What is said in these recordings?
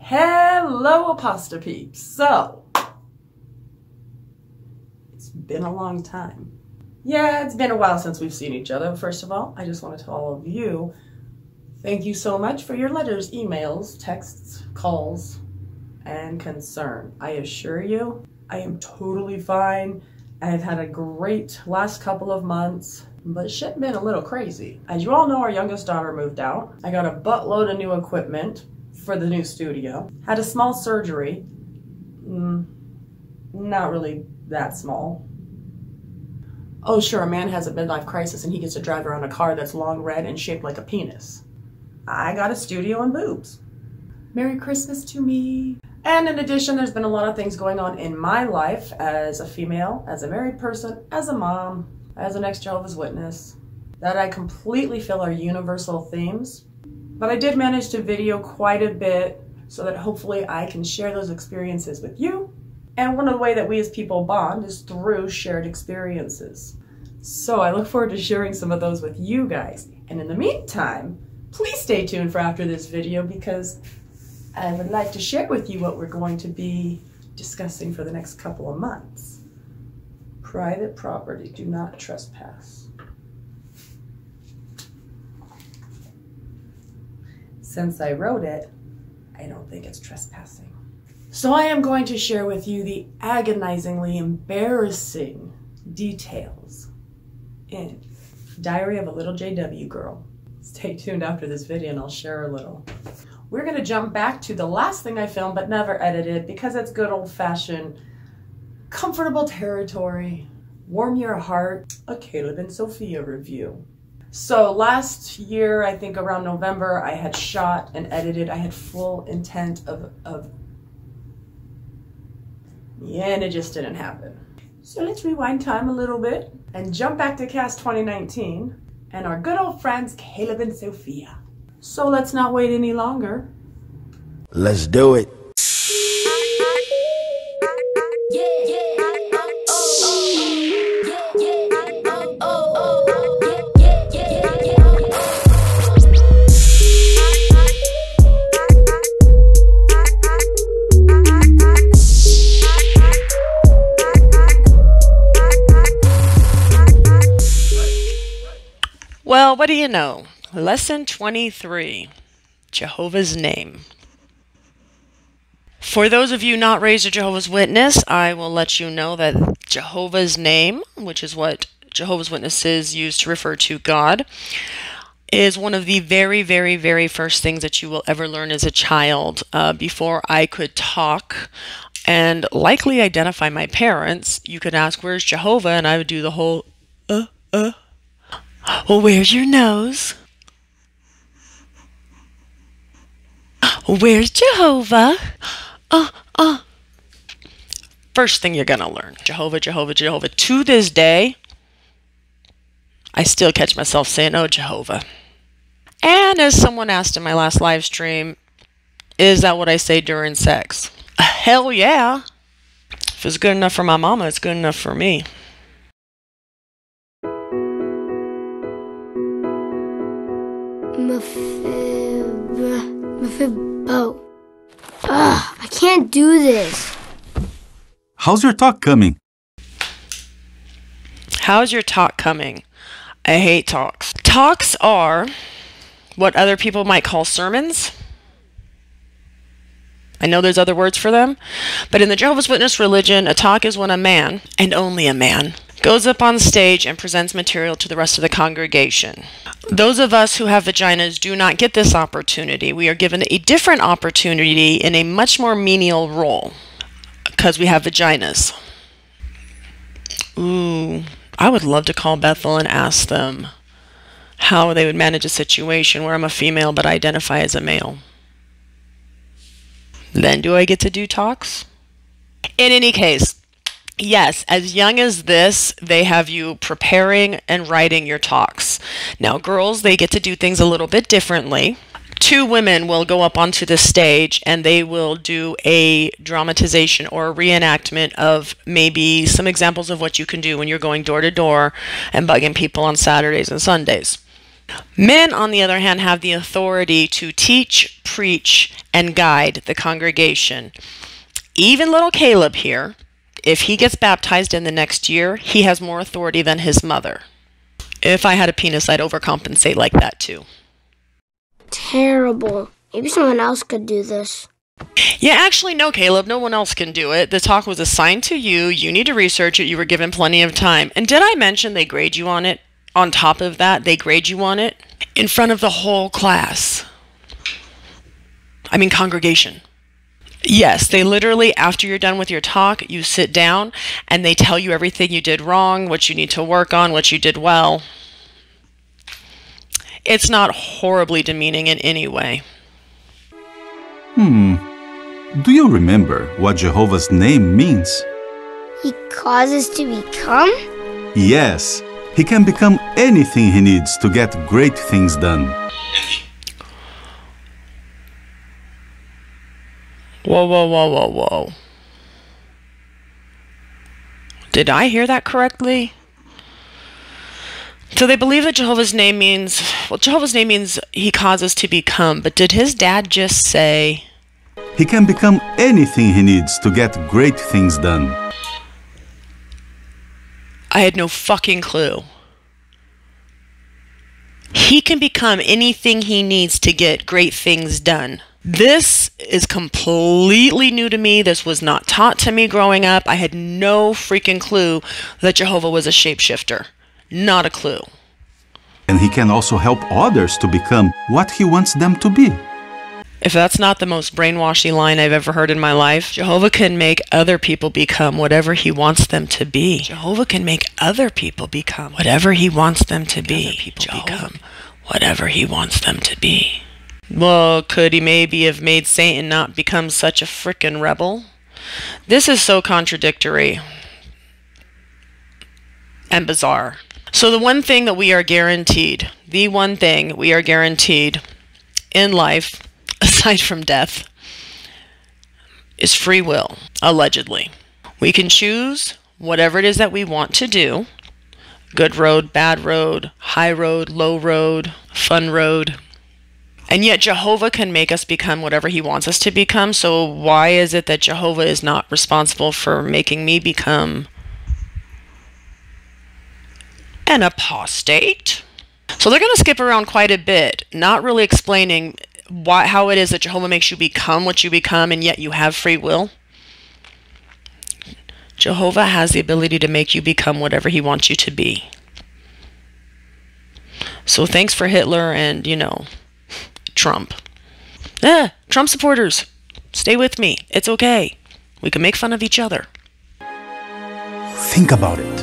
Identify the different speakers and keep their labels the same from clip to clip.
Speaker 1: Hello, Apostate peeps. So, it's been a long time. Yeah, it's been a while since we've seen each other. First of all, I just want to tell all of you, thank you so much for your letters, emails, texts, calls, and concern. I assure you, I am totally fine. I've had a great last couple of months, but shit been a little crazy. As you all know, our youngest daughter moved out. I got a buttload of new equipment for the new studio. Had a small surgery. Not really that small. Oh sure, a man has a midlife crisis and he gets to drive around a car that's long red and shaped like a penis. I got a studio and boobs. Merry Christmas to me. And in addition, there's been a lot of things going on in my life as a female, as a married person, as a mom, as an ex-Jehovah's Witness, that I completely feel are universal themes. But I did manage to video quite a bit so that hopefully I can share those experiences with you. And one of the ways that we as people bond is through shared experiences. So I look forward to sharing some of those with you guys. And in the meantime, please stay tuned for after this video because I would like to share with you what we're going to be discussing for the next couple of months. Private property, do not trespass. Since I wrote it, I don't think it's trespassing. So I am going to share with you the agonizingly embarrassing details in Diary of a Little JW Girl. Stay tuned after this video and I'll share a little. We're going to jump back to the last thing I filmed but never edited because it's good old-fashioned, comfortable territory. Warm your heart, a Caleb and Sophia review. So last year, I think around November, I had shot and edited. I had full intent yeah, and it just didn't happen. So let's rewind time a little bit and jump back to cast 2019 and our good old friends Caleb and Sophia. So let's not wait any longer.
Speaker 2: Let's do it.
Speaker 3: Well, what do you know? Lesson 23, Jehovah's Name. For those of you not raised a Jehovah's Witness, I will let you know that Jehovah's Name, which is what Jehovah's Witnesses use to refer to God, is one of the very, very, very first things that you will ever learn as a child. Before I could talk and likely identify my parents, you could ask, where's Jehovah? And I would do the whole, Well, where's your nose? Where's Jehovah? First thing you're gonna learn, Jehovah, Jehovah, Jehovah. To this day, I still catch myself saying, oh, Jehovah. And as someone asked in my last live stream, is that what I say during sex? Hell yeah. If it's good enough for my mama, it's good enough for me.
Speaker 4: I can't do this.
Speaker 2: How's your talk coming?
Speaker 3: How's your talk coming? I hate talks. Talks are what other people might call sermons. I know there's other words for them, but in the Jehovah's Witness religion, a talk is when a man, and only a man, goes up on stage and presents material to the rest of the congregation. Those of us who have vaginas do not get this opportunity. We are given a different opportunity in a much more menial role because we have vaginas. Ooh, I would love to call Bethel and ask them how they would manage a situation where I'm a female but I identify as a male. Then do I get to do talks? In any case, yes, as young as this, they have you preparing and writing your talks. Now, girls, they get to do things a little bit differently. Two women will go up onto the stage and they will do a dramatization or a reenactment of maybe some examples of what you can do when you're going door to door and bugging people on Saturdays and Sundays. Men, on the other hand, have the authority to teach, preach and guide the congregation. Even little Caleb here, if he gets baptized in the next year, he has more authority than his mother. If I had a penis, I'd overcompensate like that too.
Speaker 4: Terrible. Maybe someone else could do this.
Speaker 3: Yeah, actually, no, Caleb. No one else can do it. The talk was assigned to you. You need to research it. You were given plenty of time. And did I mention they grade you on it? On top of that, they grade you on it in front of the whole class. I mean, congregation. Yes, they literally, after you're done with your talk, you sit down and they tell you everything you did wrong, what you need to work on, what you did well. It's not horribly demeaning in any way.
Speaker 2: Do you remember what Jehovah's name means?
Speaker 4: He causes to become?
Speaker 2: Yes, he can become anything he needs to get great things done.
Speaker 3: Whoa, whoa, whoa, whoa, whoa. Did I hear that correctly? So they believe that Jehovah's name means, well, Jehovah's name means he causes to become, but did his dad just say?
Speaker 2: He can become anything he needs to get great things done.
Speaker 3: I had no fucking clue. He can become anything he needs to get great things done. This is completely new to me. This was not taught to me growing up. I had no freaking clue that Jehovah was a shapeshifter. Not a clue.
Speaker 2: And he can also help others to become what he wants them to be.
Speaker 3: If that's not the most brainwashy line I've ever heard in my life, Jehovah can make other people become whatever he wants them to be. Jehovah can make other people become whatever he wants them to be. Become whatever he wants them to be. Well, could he maybe have made Satan not become such a frickin' rebel? This is so contradictory and bizarre. So the one thing that we are guaranteed, in life, aside from death, is free will, allegedly. We can choose whatever it is that we want to do. Good road, bad road, high road, low road, fun road. And yet Jehovah can make us become whatever he wants us to become. So why is it that Jehovah is not responsible for making me become an apostate? So they're going to skip around quite a bit, not really explaining how it is that Jehovah makes you become what you become, and yet you have free will. Jehovah has the ability to make you become whatever he wants you to be. So thanks for Hitler and, Trump. Trump supporters, stay with me. It's okay. We can make fun of each other.
Speaker 2: Think about it.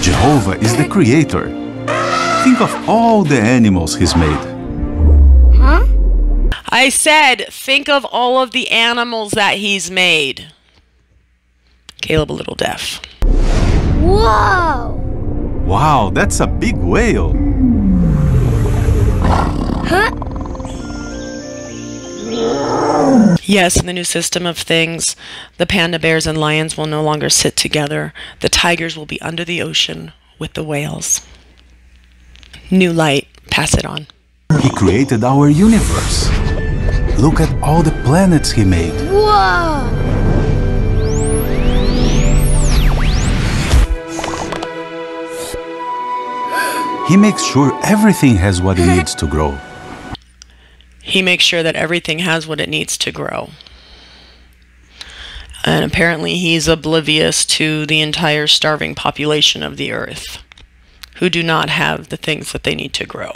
Speaker 2: Jehovah is the creator. Think of all the animals he's made.
Speaker 4: Huh?
Speaker 3: I said, think of all of the animals that he's made. Caleb a little deaf.
Speaker 4: Whoa!
Speaker 2: Wow, that's a big whale.
Speaker 4: Huh?
Speaker 3: Yes, in the new system of things, the panda bears and lions will no longer sit together. The tigers will be under the ocean with the whales. New light, pass it on.
Speaker 2: He created our universe. Look at all the planets he made.
Speaker 4: Whoa!
Speaker 2: He makes sure everything has what it needs to grow.
Speaker 3: He makes sure that everything has what it needs to grow. And apparently he's oblivious to the entire starving population of the earth, who do not have the things that they need to grow.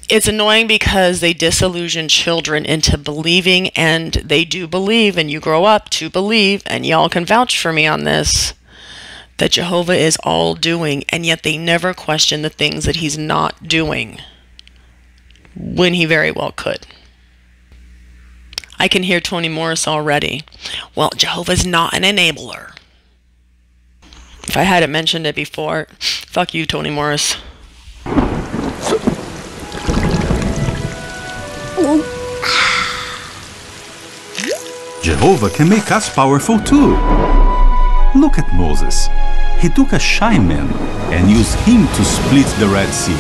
Speaker 3: It's annoying because they disillusion children into believing, and they do believe, and you grow up to believe, and y'all can vouch for me on this, that Jehovah is all doing, and yet they never question the things that he's not doing, when he very well could. I can hear Toni Morris already. Well, Jehovah's not an enabler. If I hadn't mentioned it before, fuck you, Toni Morris.
Speaker 2: Jehovah can make us powerful too. Look at Moses. He took a shy man and used him to split the Red Sea.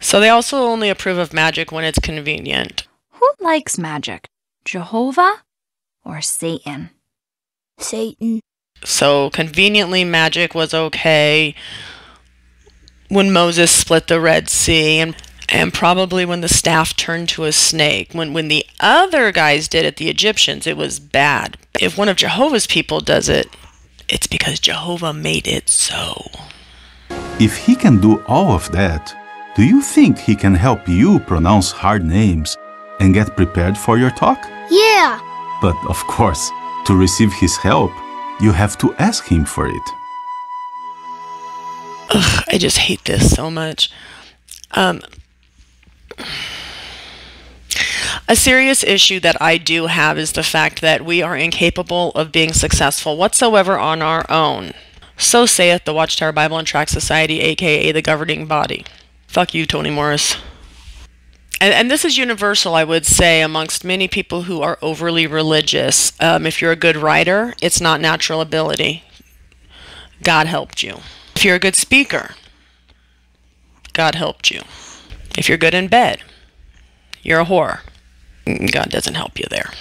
Speaker 3: So they also only approve of magic when it's convenient.
Speaker 5: Who likes magic? Jehovah or Satan?
Speaker 4: Satan.
Speaker 3: So conveniently, magic was okay when Moses split the Red Sea, and probably when the staff turned to a snake. When the other guys did it, the Egyptians, it was bad. If one of Jehovah's people does it, it's because Jehovah made it so.
Speaker 2: If he can do all of that, do you think he can help you pronounce hard names and get prepared for your talk?
Speaker 4: Yeah.
Speaker 2: But of course, to receive his help, you have to ask him for it.
Speaker 3: Ugh, I just hate this so much. A serious issue that I do have is the fact that we are incapable of being successful whatsoever on our own. So saith the Watchtower Bible Tract Society, aka the governing body. Fuck you, Toni Morris. And this is universal, I would say, amongst many people who are overly religious. If you're a good writer, it's not natural ability. God helped you. If you're a good speaker, God helped you. If you're good in bed, you're a whore. God doesn't help you there,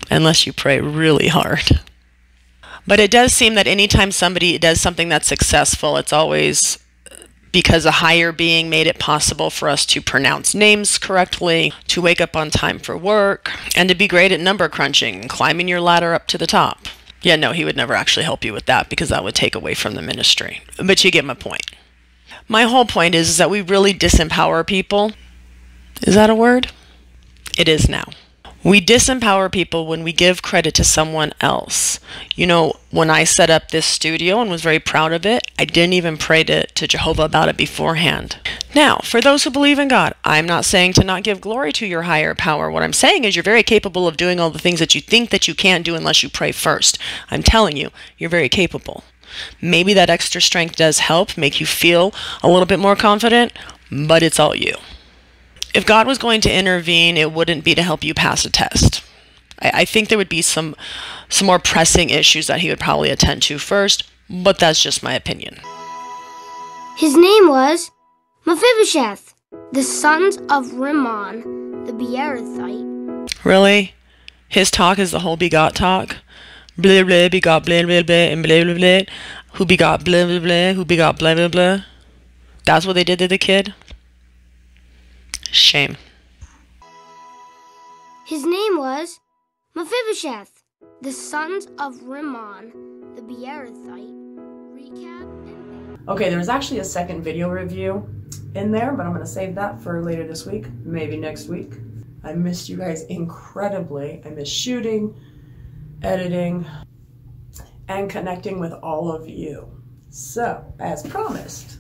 Speaker 3: unless you pray really hard. But it does seem that anytime somebody does something that's successful, it's always because a higher being made it possible for us to pronounce names correctly, to wake up on time for work, and to be great at number crunching and climbing your ladder up to the top. Yeah, no, he would never actually help you with that because that would take away from the ministry. But you get my point. My whole point is that we really disempower people. Is that a word? It is now. We disempower people when we give credit to someone else. You know, when I set up this studio and was very proud of it, I didn't even pray to Jehovah about it beforehand. Now, for those who believe in God, I'm not saying to not give glory to your higher power. What I'm saying is you're very capable of doing all the things that you think that you can't do unless you pray first. I'm telling you, you're very capable. Maybe that extra strength does help make you feel a little bit more confident, but it's all you. If God was going to intervene, it wouldn't be to help you pass a test. I think there would be some more pressing issues that he would probably attend to first, but that's just my opinion.
Speaker 4: His name was Mephibosheth, the sons of Rimmon, the Beerothite.
Speaker 3: Really? His talk is the whole begot talk? Blah, blah, begot, blah, blah, blah, and blah, blah, blah. Who begot, blah, blah, blah, who begot, blah, blah, blah. That's what they did to the kid? Shame.
Speaker 4: His name was Mephibosheth, the sons of Rimmon, the Beerothite. Recap and...
Speaker 1: Okay, there was actually a second video review in there, but I'm going to save that for later this week, maybe next week. I missed you guys incredibly. I miss shooting, editing, and connecting with all of you. So, as promised,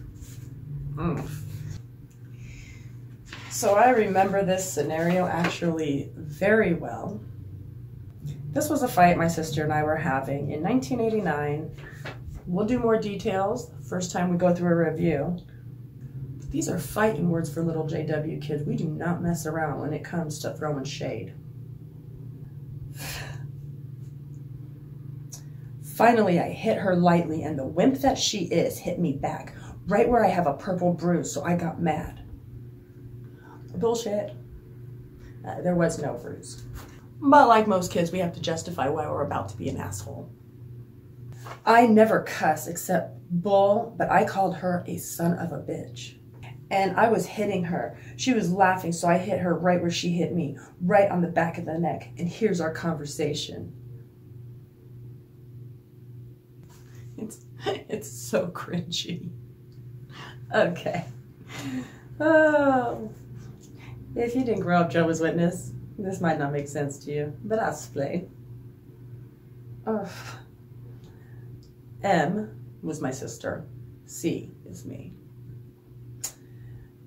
Speaker 1: So I remember this scenario actually very well. This was a fight my sister and I were having in 1989. We'll do more details first time we go through a review. But these are fighting words for little JW kids. We do not mess around when it comes to throwing shade. Finally, I hit her lightly, and the wimp that she is hit me back, right where I have a purple bruise, so I got mad. Bullshit. There was no bruise. But like most kids, we have to justify why we're about to be an asshole. I never cuss except bull, but I called her a son of a bitch. And I was hitting her. She was laughing, so I hit her right where she hit me, right on the back of the neck. And here's our conversation. It's so cringy. Okay. Oh. If you didn't grow up Jehovah's Witness, this might not make sense to you, but I'll explain. M was my sister. C is me.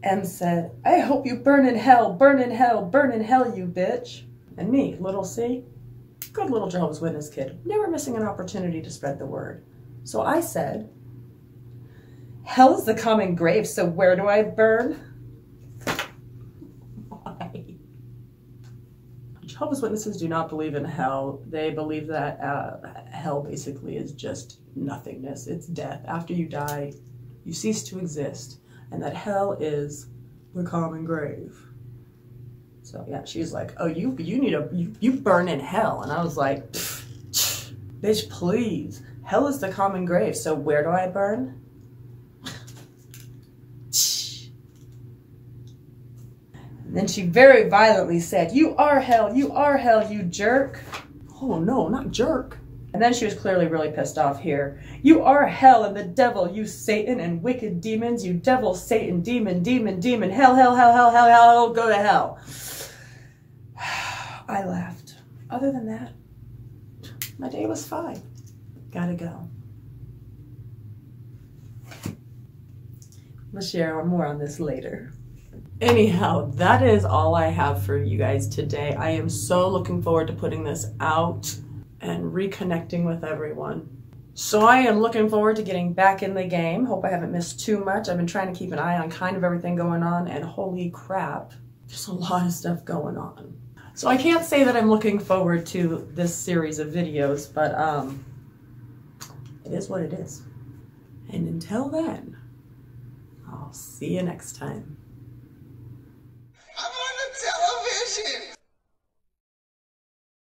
Speaker 1: M said, I hope you burn in hell, burn in hell, burn in hell, you bitch. And me, little C, good little Jehovah's Witness kid, never missing an opportunity to spread the word. So I said, hell is the common grave, so where do I burn? Why? Jehovah's Witnesses do not believe in hell. They believe that hell basically is just nothingness. It's death. After you die, you cease to exist. And that hell is the common grave. So yeah, she's like, oh, you burn in hell. And I was like, bitch, please. Hell is the common grave. So where do I burn? And then she very violently said, you are hell, you jerk. Oh no, not jerk. And then she was clearly really pissed off here. You are hell and the devil, you Satan and wicked demons, you devil, Satan, demon, hell, go to hell. I laughed. Other than that, my day was fine. Gotta go. We'll share more on this later. Anyhow, that is all I have for you guys today. I am so looking forward to putting this out and reconnecting with everyone. So I am looking forward to getting back in the game. Hope I haven't missed too much. I've been trying to keep an eye on kind of everything going on, and holy crap, there's a lot of stuff going on. So I can't say that I'm looking forward to this series of videos, but it is what it is. And until then, I'll see you next time.